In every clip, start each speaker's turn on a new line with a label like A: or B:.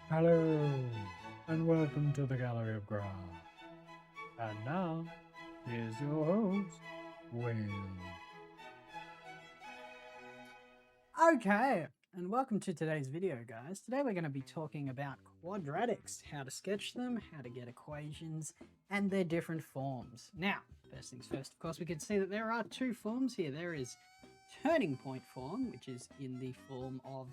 A: Hello, and welcome to the Gallery of Graph. And now, here's your host, Will.
B: Okay, and welcome to today's video, guys. Today we're going to be talking about quadratics, how to sketch them, how to get equations, and their different forms. Now, first things first, of course, we can see that there are two forms here. There is turning point form, which is in the form of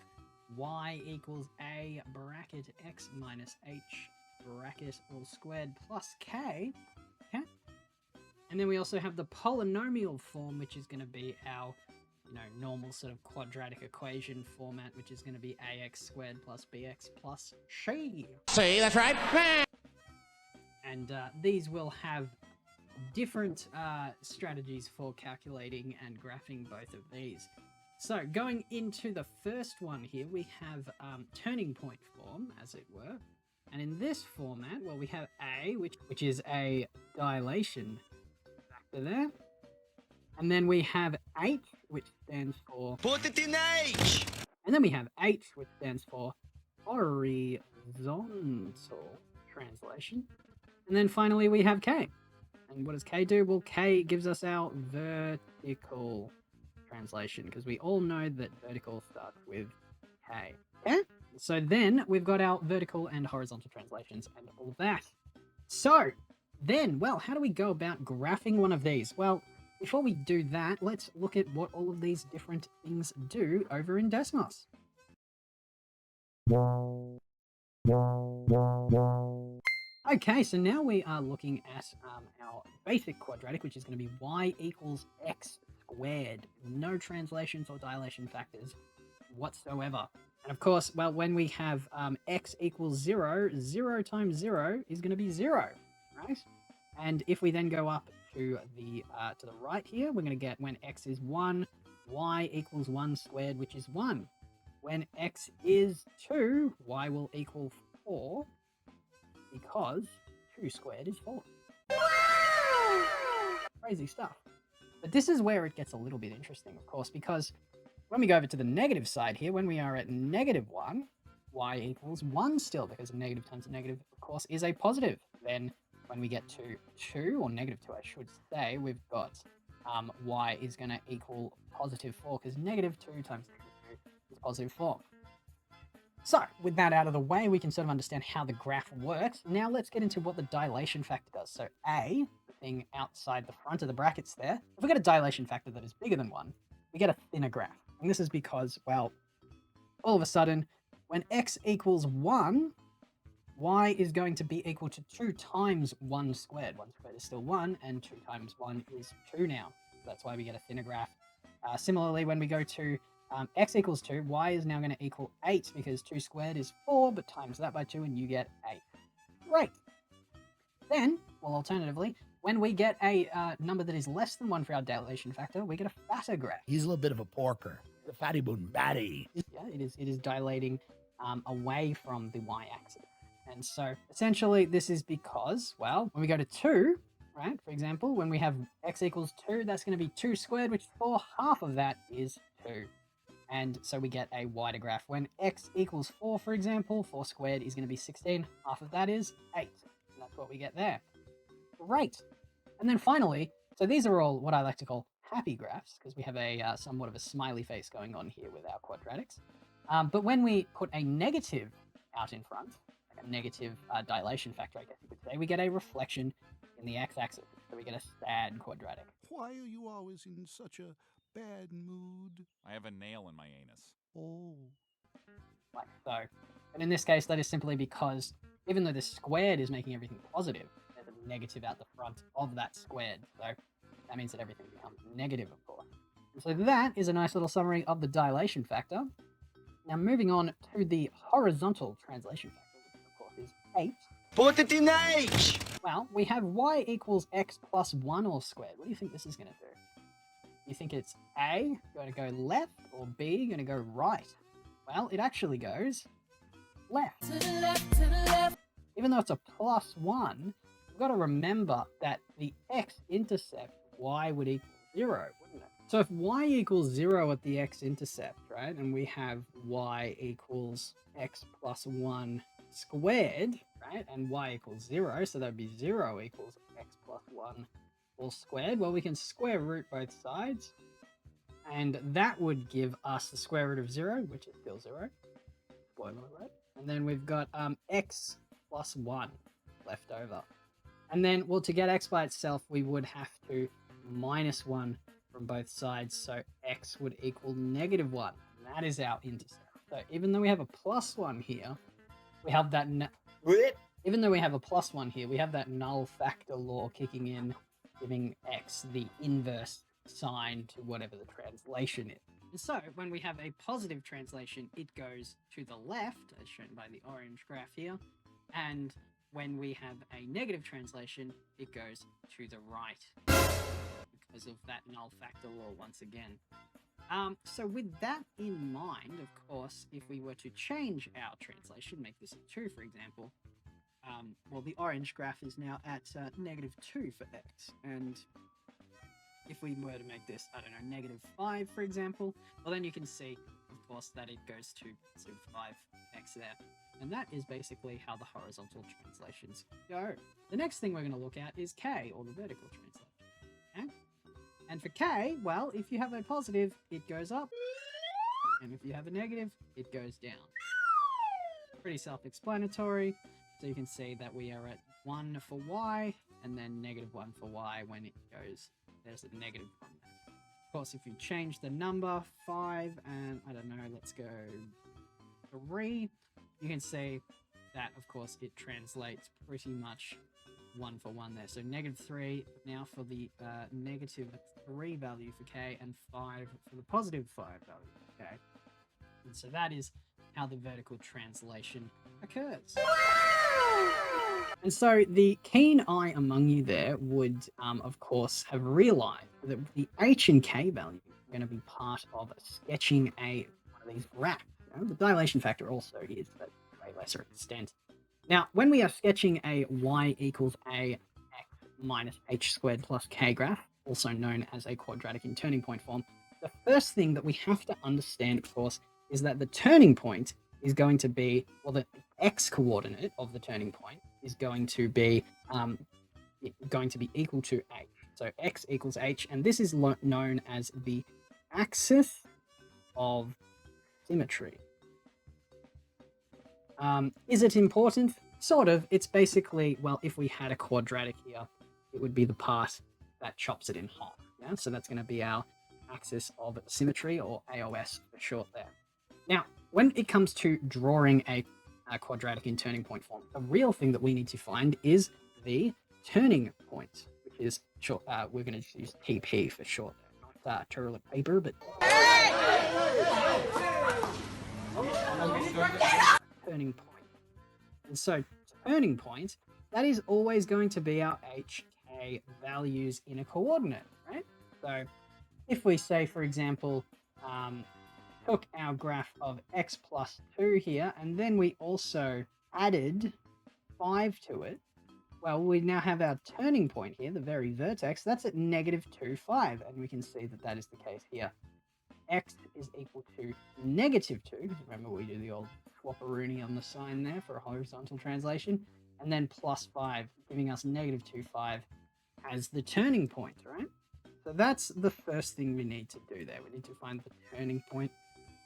B: y equals a bracket x minus h bracket all squared plus k. Okay? And then we also have the polynomial form, which is going to be our normal sort of quadratic equation format, which is going to be ax squared plus bx plus c.
C: See, that's right.
B: And these will have different strategies for calculating and graphing both of these. So going into the first one here, we have turning point form, as it were. And in this format, well, we have A, which is a dilation factor there. And then we have H, which stands for...
C: Put it in H!
B: And then we have H, which stands for horizontal translation. And then finally we have K. And what does K do? Well, K gives us our vertical translation, because we all know that vertical starts with K. Okay? So then we've got our vertical and horizontal translations and all that. So then, well, how do we go about graphing one of these? Well, before we do that, let's look at what all of these different things do over in Desmos. Okay, so now we are looking at our basic quadratic, which is going to be y equals x squared. No translations or dilation factors whatsoever. And of course, well, when we have x equals 0, 0 times 0 is going to be 0, right? And if we then go up to the right here, we're going to get when x is 1, y equals 1 squared, which is 1. When x is 2, y will equal 4, because 2 squared is 4. Crazy stuff. But this is where it gets a little bit interesting, of course, because when we go over to the negative side here, when we are at negative 1, y equals 1 still, because negative times a negative, of course, is a positive. Then when we get to 2, or negative 2, I should say, we've got y is going to equal positive 4, because negative 2 times negative 2 is positive 4. So, with that out of the way, we can sort of understand how the graph works. Now let's get into what the dilation factor does. So A, the thing outside the front of the brackets there, if we get a dilation factor that is bigger than 1, we get a thinner graph. And this is because, well, all of a sudden, when x equals 1, y is going to be equal to 2 times 1 squared. 1 squared is still 1, and 2 times 1 is 2 now. That's why we get a thinner graph. Similarly, when we go to x equals 2, y is now going to equal 8, because 2 squared is 4, but times that by 2 and you get 8. Great. Then, well, alternatively, when we get a number that is less than 1 for our dilation factor, we get a fatter graph.
C: He's a little bit of a porker. The fatty boon batty.
B: Yeah, it is dilating away from the y-axis. And so, essentially, this is because, well, when we go to 2, right, for example, when we have x equals 2, that's going to be 2 squared, which is 4. Half of that is 2. And so we get a wider graph. When x equals 4, for example, 4 squared is going to be 16. Half of that is 8. And that's what we get there. Great. And then finally, so these are all what I like to call happy graphs, because we have a somewhat of a smiley face going on here with our quadratics. But when we put a negative out in front, like a negative dilation factor, I guess you could say, we get a reflection in the x-axis. So we get a sad quadratic.
D: Why are you always in such a bad mood?
E: I have a nail in my anus.
D: Oh.
B: Like so. But in this case, that is simply because even though the squared is making everything positive, there's a negative out the front of that squared. So that means that everything becomes negative, of course. And so that is a nice little summary of the dilation factor. Now moving on to the horizontal translation factor, which of course is 8.
C: Put it in H!
B: Well, we have y equals x plus 1 all squared. What do you think this is going to do? You think it's A, going to go left, or B, going to go right? Well, it actually goes left.
F: To the left, to the left.
B: Even though it's a plus 1, we've got to remember that the x-intercept, y would equal 0, wouldn't it? So if y equals 0 at the x-intercept, right, and we have y equals x plus 1 squared, right? And y equals 0, so that would be 0 equals x plus 1 all squared. Well, we can square root both sides, and that would give us the square root of 0, which is still 0. Spoiler alert. And then we've got x plus 1 left over. And then, well, to get x by itself, we would have to minus 1 from both sides, so x would equal negative 1. And that is our intercept. So even though we have a plus 1 here, we have that... Even though we have a plus 1 here, we have that null factor law kicking in, giving x the inverse sign to whatever the translation is. And so, when we have a positive translation, it goes to the left, as shown by the orange graph here, and when we have a negative translation, it goes to the right, because of that null factor law once again. So with that in mind, of course, if we were to change our translation, make this a 2, for example, well, the orange graph is now at negative 2 for x, and if we were to make this, I don't know, negative 5, for example, well, then you can see, of course, that it goes to 5x there. And that is basically how the horizontal translations go. The next thing we're going to look at is k, or the vertical translation. Okay? And for k, well, if you have a positive, it goes up. And if you have a negative, it goes down. Pretty self-explanatory. So you can see that we are at 1 for y, and then negative 1 for y when it goes. There's a negative 1 there. Of course, if you change the number 5, and I don't know, let's go 3, you can see that, of course, it translates pretty much 1 for 1 there. So negative 3 now for the negative 3 value for k, and 5 for the positive 5 value for k. And so that is how the vertical translation occurs. And so the keen eye among you there would, of course, have realized that the h and k value are going to be part of sketching one of these graphs. The dilation factor also is, but to a lesser extent. Now, when we are sketching a y equals a x minus h squared plus k graph, also known as a quadratic in turning point form, the first thing that we have to understand, of course, is that the turning point is going to be, well, the x coordinate of the turning point is going to be equal to h. So x equals h, and this is known as the axis of symmetry. Is it important? Sort of. It's basically, well, if we had a quadratic here, it would be the part that chops it in half. Yeah? So that's going to be our axis of symmetry, or AOS for short there. Now, when it comes to drawing a quadratic in turning point form, the real thing that we need to find is the turning point, which is short. We're going to use TP for short there, not toilet paper, but turning point. And so turning point, that is always going to be our HK values in a coordinate, right? So if we say, for example, took our graph of x plus 2 here, and then we also added 5 to it, well, we now have our turning point here, the very vertex, that's at negative 2, 5, and we can see that that is the case here. X is equal to negative 2, because remember we do the old swapperoonie on the sign there for a horizontal translation, and then plus 5, giving us negative 2, 5 as the turning point, right? So that's the first thing we need to do there. We need to find the turning point,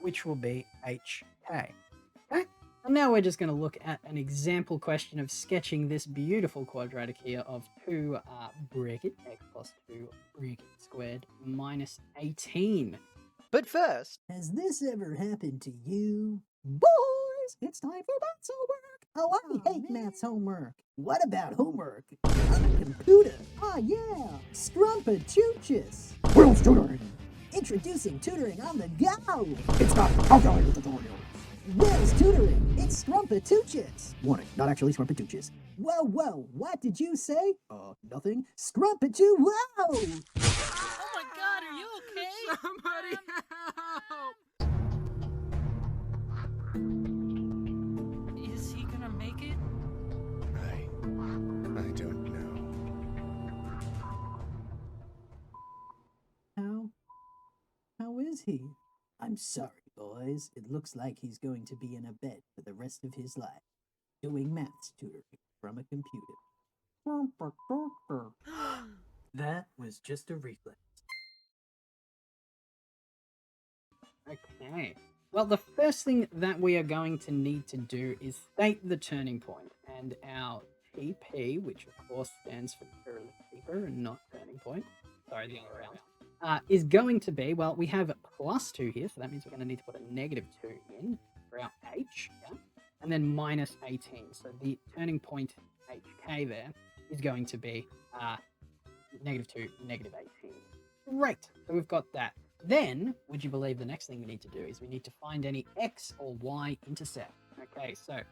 B: which will be HK. Okay? And now we're just going to look at an example question of sketching this beautiful quadratic here of 2 bracket x plus 2 bracket squared minus 18.
C: But first,
E: has this ever happened to you? Boys, it's time for maths homework. Oh, I hate maths homework. What about homework on a computer? Ah, yeah, Strumpatuchus. World's tutoring. Introducing tutoring on the go. It's not calculator tutorial. Will's tutoring. It's Strumpatuchus. Warning, not actually Strumpatuchus. Whoa, what did you say? Nothing. Strumpatu, whoa!
F: Oh my god, are you okay?
G: Somebody help!
F: Is he gonna make it?
G: I don't know.
E: How is he? I'm sorry, boys. It looks like he's going to be in a bed for the rest of his life. doing maths tutoring from a computer. That was just a reflex.
B: Okay. Well, the first thing that we are going to need to do is state the turning point, and our TP, which of course stands for toilet paper and not turning point, sorry, the other way around, is going to be, well, we have +2 here, so that means we're going to need to put a -2 in for our H, yeah? And then -18. So the turning point HK there is going to be -2, -18. Great. So we've got that. Then, would you believe the next thing we need to do is we need to find any x or y intercept. Okay, so,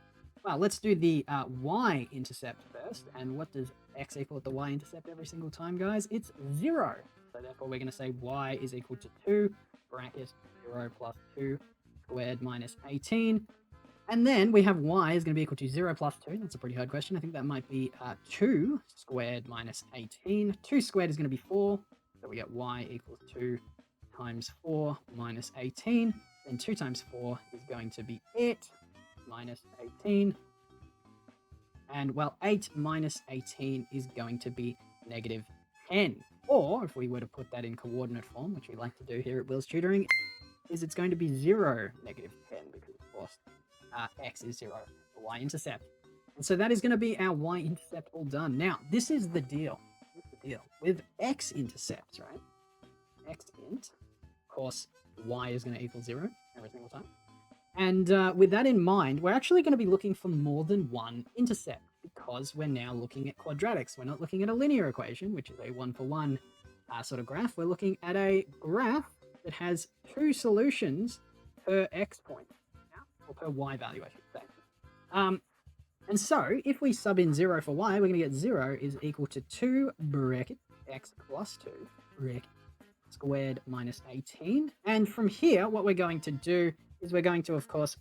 B: well, let's do the y intercept first. And what does x equal at the y intercept every single time, guys? It's 0. So therefore, we're going to say y is equal to 2, bracket 0 plus 2 squared minus 18. And then we have y is going to be equal to 0 plus 2. That's a pretty hard question. I think that might be 2 squared minus 18. 2 squared is going to be 4. So we get y equals 2 times 4 minus 18. Then 2 times 4 is going to be 8 minus 18. And, well, 8 minus 18 is going to be -10. Or, if we were to put that in coordinate form, which we like to do here at Will's Tutoring, is it's going to be 0, -10, because, of course, x is 0, the y-intercept. And so that is going to be our y-intercept all done. Now, this is the deal. What's the deal? With x-intercepts, right? X-int, of course, y is going to equal 0 every single time. And with that in mind, we're actually going to be looking for more than one intercept because we're now looking at quadratics. We're not looking at a linear equation, which is a one-for-one sort of graph. We're looking at a graph that has 2 solutions per x point, or per y value, I should say. And so, if we sub in 0 for y, we're going to get 0 is equal to 2 bracket x plus 2 bracket squared minus 18. And from here, what we're going to do is we're going to, of course,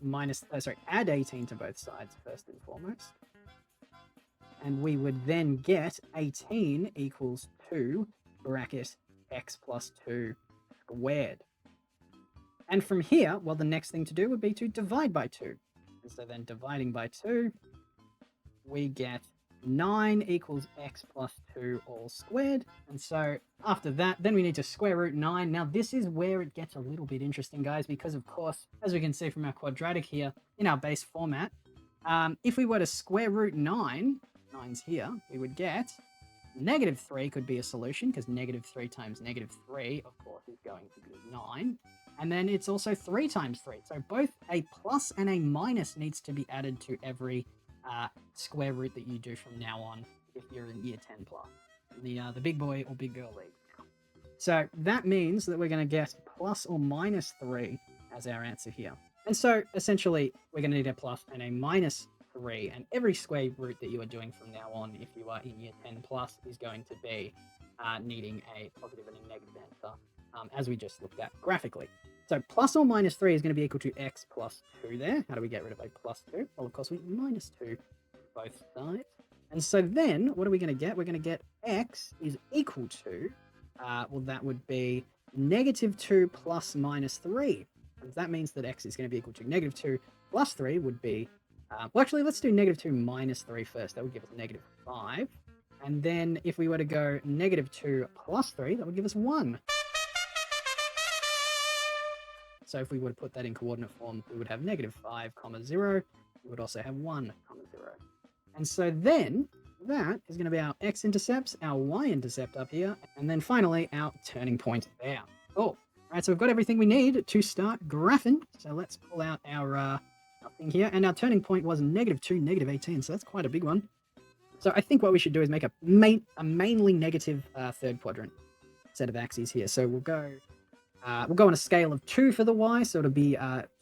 B: add 18 to both sides first and foremost. And we would then get 18 equals 2 bracket x plus 2 squared. And from here, well, the next thing to do would be to divide by 2. And so then dividing by 2, we get 9 equals x plus 2 all squared. And so after that, then we need to square root 9. Now, this is where it gets a little bit interesting, guys, because, of course, as we can see from our quadratic here in our base format, if we were to square root 9, 9's here, we would get -3 could be a solution because -3 times -3, of course, is going to be 9. And then it's also 3 times 3. So both a plus and a minus needs to be added to every square root that you do from now on if you're in year 10 plus, the big boy or big girl league. So that means that we're going to get plus or minus 3 as our answer here. And so essentially we're going to need a plus and a minus 3, and every square root that you are doing from now on if you are in year 10 plus is going to be needing a positive and a negative answer, as we just looked at graphically. So plus or minus 3 is going to be equal to x plus 2 there. How do we get rid of a plus 2? Well, of course, we minus 2 both sides. And so then, what are we going to get? We're going to get x is equal to, well, that would be -2 plus minus 3. And that means that x is going to be equal to -2 plus 3 would be, well, actually, let's do -2 minus 3 first. That would give us -5. And then if we were to go -2 plus 3, that would give us 1. So if we were to put that in coordinate form, we would have -5, 0. We would also have 1, 0. And so then that is going to be our x-intercepts, our y-intercept up here, and then finally our turning point there. Cool. All right, so we've got everything we need to start graphing. So let's pull out our thing here. And our turning point was -2, -18, so that's quite a big one. So I think what we should do is make a mainly negative third quadrant set of axes here. So we'll go on a scale of 2 for the y, so it'll be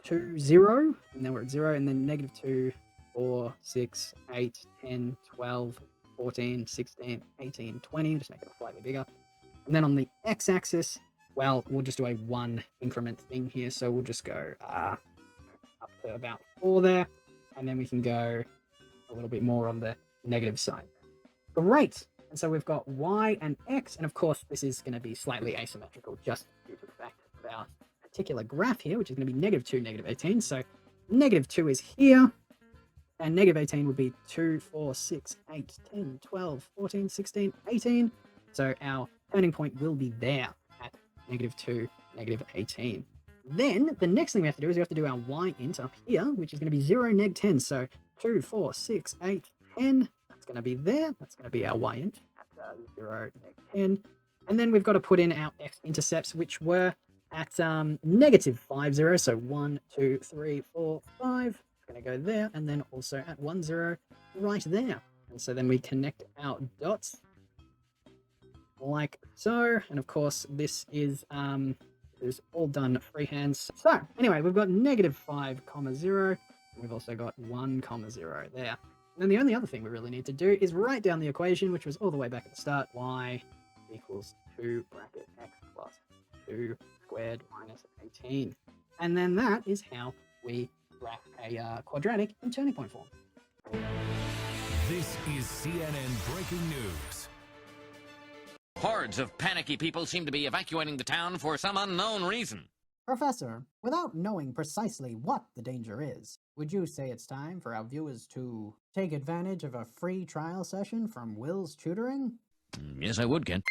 B: 2, 0, and then we're at 0, and then -2, 4, 6, 8, 10, 12, 14, 16, 18, 20, just make it slightly bigger. And then on the x-axis, well, we'll just do a 1 increment thing here, so we'll just go up to about 4 there, and then we can go a little bit more on the negative side. Great! And so we've got y and x, and of course this is going to be slightly asymmetrical just due to the fact of our particular graph here, which is going to be -2, -18. So -2 is here, And negative 18 would be 2, 4, 6, 8, 10, 12, 14, 16, 18. So our turning point will be there at negative 2, negative 18. Then the next thing we have to do is we have to do our y int up here, which is going to be 0, neg 10. So 2, 4, 6, 8, 10. That's going to be there. That's going to be our y int at 0, neg 10. And then we've got to put in our x-intercepts, which were at negative 5, 0. So 1, 2, 3, 4, 5. It's going to go there. And then also at 1, 0, right there. And so then we connect our dots like so. And of course, this is all done freehand. So anyway, we've got negative 5, 0. We've also got 1, 0 there. And then the only other thing we really need to do is write down the equation, which was all the way back at the start. Y equals 2 bracket x plus 2 squared minus 18. And then that is how we graph a quadratic in turning point form.
H: This is CNN Breaking News.
I: Hordes of panicky people seem to be evacuating the town for some unknown reason.
E: Professor, without knowing precisely what the danger is, would you say it's time for our viewers to take advantage of a free trial session from Will's tutoring?
I: Yes, I would, Ken.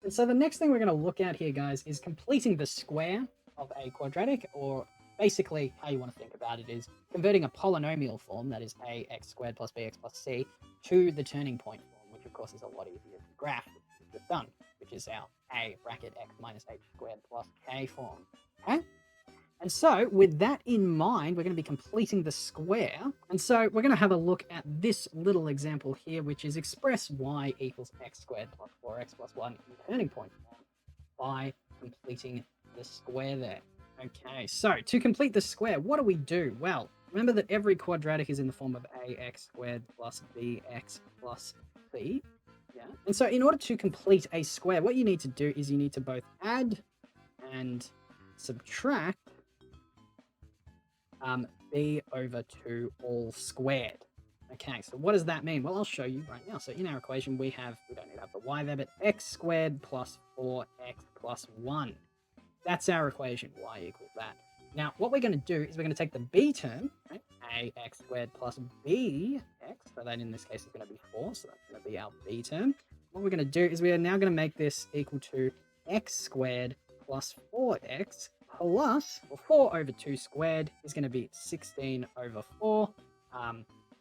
B: And so the next thing we're going to look at here, guys, is completing the square of a quadratic, or basically how you want to think about it is converting a polynomial form, that is ax squared plus bx plus c, to the turning point form, which of course is a lot easier to graph, which we've just done, which is our a bracket x minus h squared plus k form. Okay? And so with that in mind, we're going to be completing the square. And so we're going to have a look at this little example here, which is express y equals x squared plus 4x plus 1 in turning point form by completing the square there. Okay, so to complete the square, what do we do? Well, remember that every quadratic is in the form of ax squared plus bx plus c. Yeah. And so in order to complete a square, what you need to do is you need to both add and subtract b over 2 all squared. Okay, so what does that mean? Well, I'll show you right now. So in our equation, we don't need to have the y there, but x squared plus 4x plus 1. That's our equation, y equals that. Now, what we're going to do is we're going to take the b term, right? Ax squared plus bx, so that in this case is going to be 4, so that's going to be our b term. What we're going to do is we are now going to make this equal to x squared plus 4x plus, well, 4 over 2 squared is going to be 16 over 4.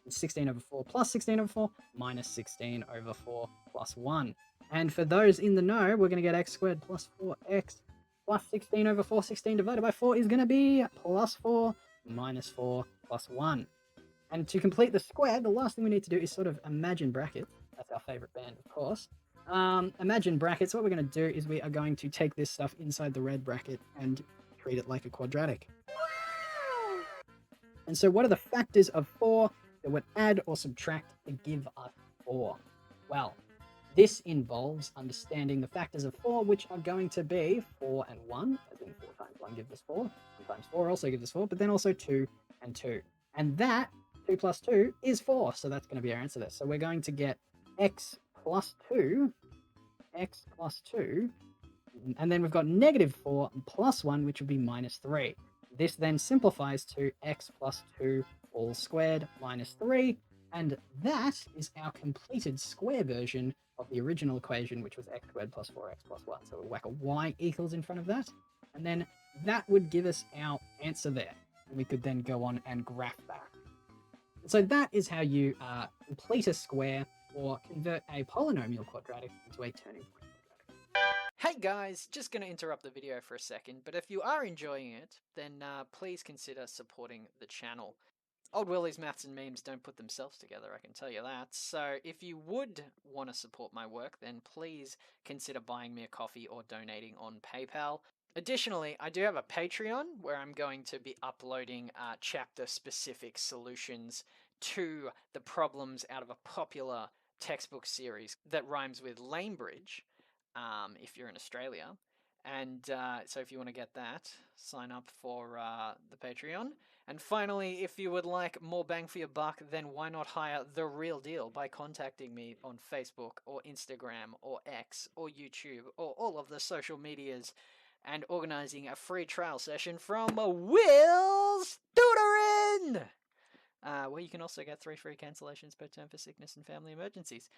B: 16 over 4 plus 16 over 4 minus 16 over 4 plus 1. And for those in the know, we're going to get x squared plus 4x plus 16 over 4. 16 divided by 4 is going to be plus 4 minus 4 plus 1. And to complete the square, the last thing we need to do is sort of imagine brackets. That's our favorite band, of course. Imagine brackets. What we're going to do is we are going to take this stuff inside the red bracket and treat it like a quadratic. And so what are the factors of 4 that would add or subtract to give us 4? Well, this involves understanding the factors of 4, which are going to be 4 and 1, as in 4 times 1 gives us 4, 1 times 4 also gives us 4, but then also 2 and 2. And that, 2 plus 2, is 4, so that's going to be our answer there. So we're going to get x plus 2, and then we've got negative 4 plus 1, which would be minus 3. This then simplifies to x plus 2 all squared minus 3, and that is our completed square version of the original equation, which was x squared plus 4x plus 1. So we'll whack a y equals in front of that, and then that would give us our answer there. And we could then go on and graph that. So that is how you complete a square or convert a polynomial quadratic into a turning point quadratic.
F: Hey guys, just going to interrupt the video for a second, but if you are enjoying it, then please consider supporting the channel. Old Willie's maths and memes don't put themselves together, I can tell you that. So if you would want to support my work, then please consider buying me a coffee or donating on PayPal. Additionally, I do have a Patreon where I'm going to be uploading chapter-specific solutions to the problems out of a popular textbook series that rhymes with Lanebridge, if you're in Australia. And so if you want to get that, sign up for the Patreon. And finally, if you would like more bang for your buck, then why not hire The Real Deal by contacting me on Facebook or Instagram or X or YouTube or all of the social medias and organizing a free trial session from Will's Tutoring! 10, where you can also get 3 free cancellations per term for sickness and family emergencies.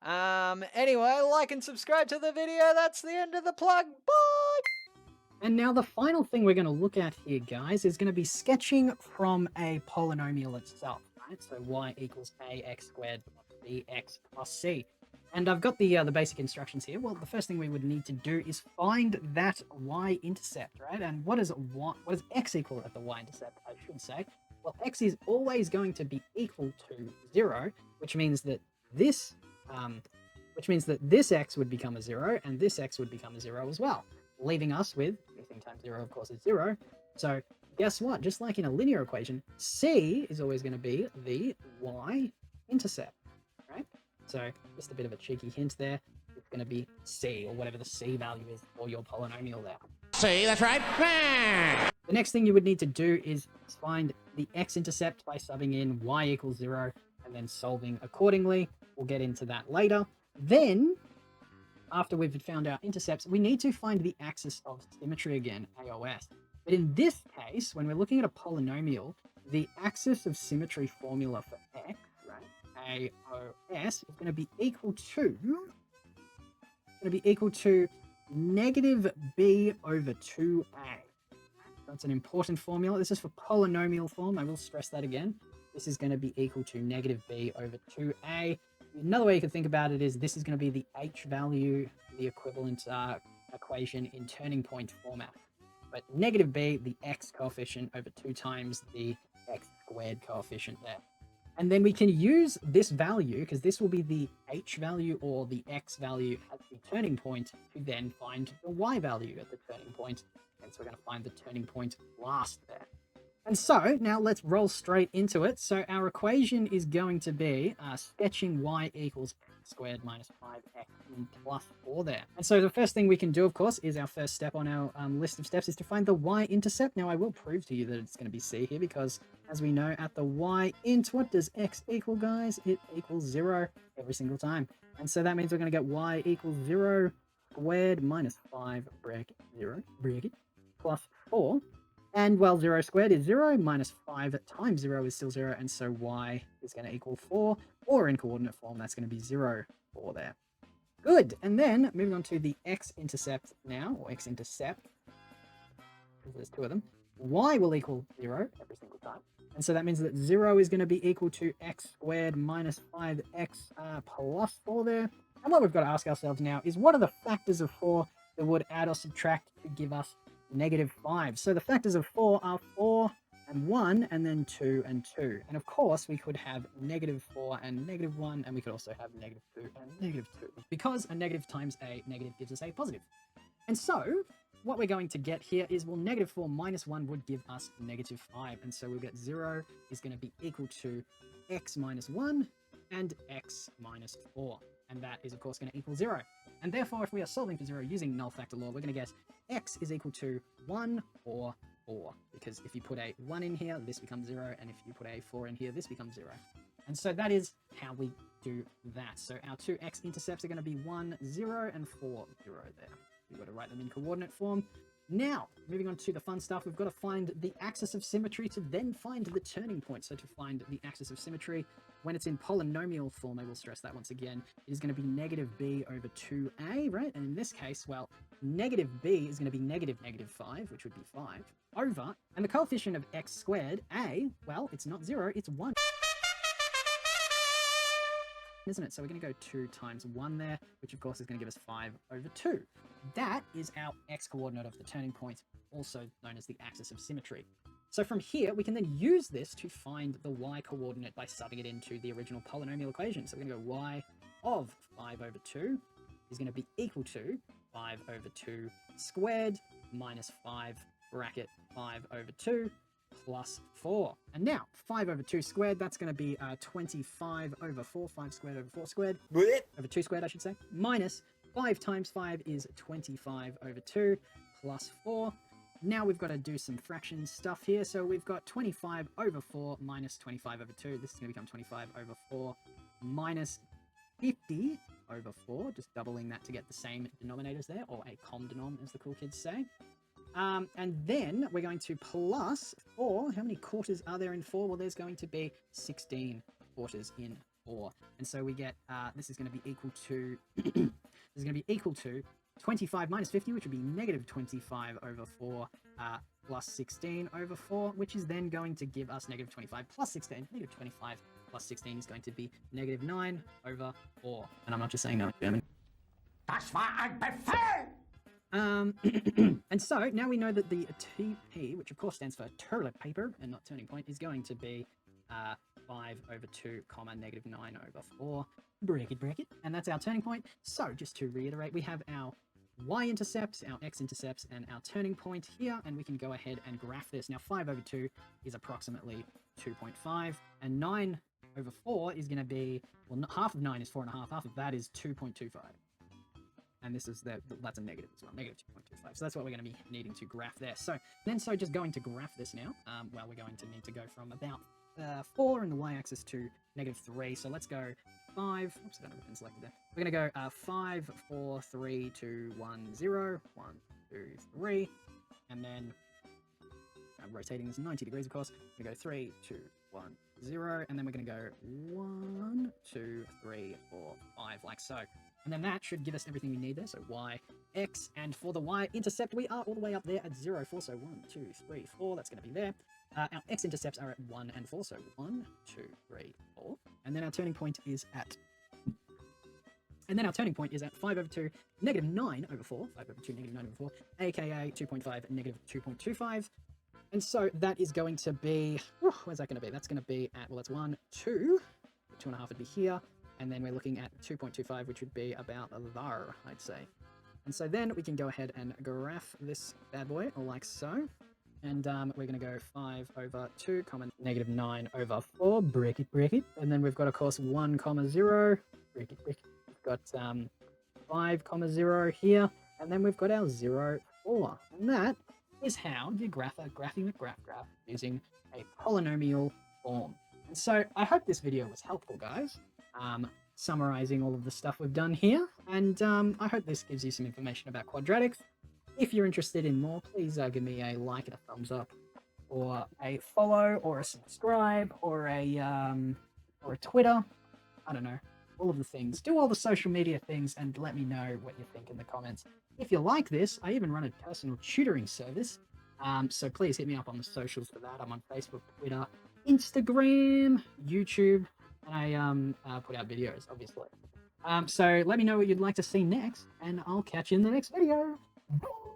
F: Anyway, like and subscribe to the video. That's the end of the plug. Bye!
B: And now the final thing we're going to look at here, guys, is going to be sketching from a polynomial itself, right? So y equals ax squared plus bx plus c. And I've got the basic instructions here. Well, the first thing we would need to do is find that y-intercept, right? And what does x equal at the y-intercept, I should say? Well, x is always going to be equal to 0, which means that this x would become a 0, and this x would become a 0 as well, leaving us with anything times 0, of course, is 0. So guess what? Just like in a linear equation, c is always going to be the y-intercept, right? So just a bit of a cheeky hint there. It's going to be c, or whatever the c value is for your polynomial there.
C: See, that's right.
B: The next thing you would need to do is find the x-intercept by subbing in y equals 0 and then solving accordingly. We'll get into that later. Then, after we've found our intercepts, we need to find the axis of symmetry again, AOS. But in this case, when we're looking at a polynomial, the axis of symmetry formula for x, right, AOS, is going to be equal to negative b over 2a. That's an important formula. This is for polynomial form. I will stress that again. This is going to be equal to negative b over 2a. Another way you could think about it is this is going to be the h value, the equivalent equation in turning point format. But negative b, the x coefficient, over 2 times the x squared coefficient there. And then we can use this value, because this will be the h value or the x value at the turning point, to then find the y value at the turning point. And so we're going to find the turning point last there. And so now let's roll straight into it. So our equation is going to be sketching y equals x squared minus 5x plus 4 there. And so the first thing we can do, of course, is our first step on our list of steps is to find the y-intercept. Now I will prove to you that it's going to be c here, because as we know, at the y-int, what does x equal, guys? It equals 0 every single time. And so that means we're going to get y equals 0 squared minus 5 bracket 0 bracket plus 4. And, well, 0 squared is 0, minus 5 times 0 is still 0, and so y is going to equal 4, or in coordinate form, that's going to be 0, 4 there. Good, and then moving on to the x-intercept now, or x-intercept, because there's 2 of them, y will equal 0 every single time. And so that means that 0 is going to be equal to x squared minus 5x plus 4 there. And what we've got to ask ourselves now is, what are the factors of 4 that would add or subtract to give us negative 5. So the factors of 4 are 4 and 1, and then 2 and 2. And of course, we could have negative 4 and negative 1, and we could also have negative 2 and negative 2, because a negative times a negative gives us a positive. And so what we're going to get here is, well, negative 4 minus 1 would give us negative 5. And so we'll get 0 is going to be equal to x minus 1 and x minus 4. And that is, of course, going to equal 0. And therefore, if we are solving for 0 using null factor law, we're going to get x is equal to 1 or 4. Because if you put a 1 in here, this becomes 0. And if you put a 4 in here, this becomes 0. And so that is how we do that. So our 2 x-intercepts are going to be 1, 0, and 4, 0 there. We've got to write them in coordinate form. Now, moving on to the fun stuff, we've got to find the axis of symmetry to then find the turning point. So to find the axis of symmetry, when it's in polynomial form, I will stress that once again, it is going to be negative b over 2a, right? And in this case, well, negative b is going to be negative 5, which would be 5, over, and the coefficient of x squared, a, well, it's not 0, it's 1. Isn't it? So we're going to go 2 times 1 there, which of course is going to give us 5 over 2. That is our x-coordinate of the turning point, also known as the axis of symmetry. So from here, we can then use this to find the y-coordinate by subbing it into the original polynomial equation. So we're going to go y of 5 over 2 is going to be equal to 5 over 2 squared minus 5 bracket 5 over 2 plus 4. And now, 5 over 2 squared, that's going to be 25 over 4, 5 squared over 4 squared, over 2 squared, I should say, minus 5 times 5 is 25 over 2, plus 4. Now we've got to do some fraction stuff here. So we've got 25 over 4 minus 25 over 2. This is going to become 25 over 4 minus 50 over 4, just doubling that to get the same denominators there, or a com denom, as the cool kids say. And then we're going to plus 4. How many quarters are there in 4? Well, there's going to be 16 quarters in 4. And so we get, this is going to be equal to, this is going to be equal to 25 minus 50, which would be negative 25 over 4, plus 16 over 4, which is then going to give us negative 25 plus 16. Negative 25 plus 16 is going to be negative 9 over 4. And I'm not just saying no in German.
C: That's why I prefer.
B: And so now we know that the TP, which of course stands for toilet paper and not turning point, is going to be 5 over 2 comma negative 9 over 4 bracket, and that's our turning point. So just to reiterate, we have our y-intercepts, our x-intercepts, and our turning point here, and we can go ahead and graph this. Now 5 over 2 is approximately 2.5, and 9 over 4 is going to be, well, half of 9 is 4.5, half of that is 2.25. And this is that's a negative as well, negative 2.25. So that's what we're going to be needing to graph there. So just going to graph this now, well, we're going to need to go from about 4 in the y-axis to negative 3. So let's go 5. Oops, I don't have everything selected there. We're going to go 5, 4, 3, 2, 1, 0. 1, 2, 3. And then rotating this 90 degrees, of course. We're going to go 3, 2, 1, 0. And then we're going to go 1, 2, 3, 4, 5, like so. And then that should give us everything we need there. So y, x, and for the y-intercept, we are all the way up there at 0, 4. So 1, 2, 3, 4. That's going to be there. Our x-intercepts are at 1 and 4. So 1, 2, 3, 4. And then our turning point is at... And then our turning point is at 5 over 2, negative 9 over 4. 5 over 2, negative 9 over 4. AKA 2.5, negative 2.25. And so that is going to be... where's that going to be? That's going to be at... Well, that's 1, 2. 2.5 would be here. And then we're looking at 2.25, which would be about there, I'd say. And so then we can go ahead and graph this bad boy, like so. And we're going to go 5 over 2, comma, negative 9 over 4, bracket. And then we've got, of course, 1, comma, 0, bracket. We've got 5, comma, 0 here. And then we've got our 0, 4. And that is how you graph a graphing graph using a polynomial form. And so I hope this video was helpful, guys. Summarizing all of the stuff we've done here, and I hope this gives you some information about quadratics. If you're interested in more, please give me a like and a thumbs up, or a follow, or a subscribe, or a Twitter. I don't know, all of the things. Do all the social media things and let me know what you think in the comments. If you like this, I even run a personal tutoring service, so please hit me up on the socials for that. I'm on Facebook, Twitter, Instagram, YouTube. And I put out videos, obviously. So let me know what you'd like to see next, and I'll catch you in the next video. Bye!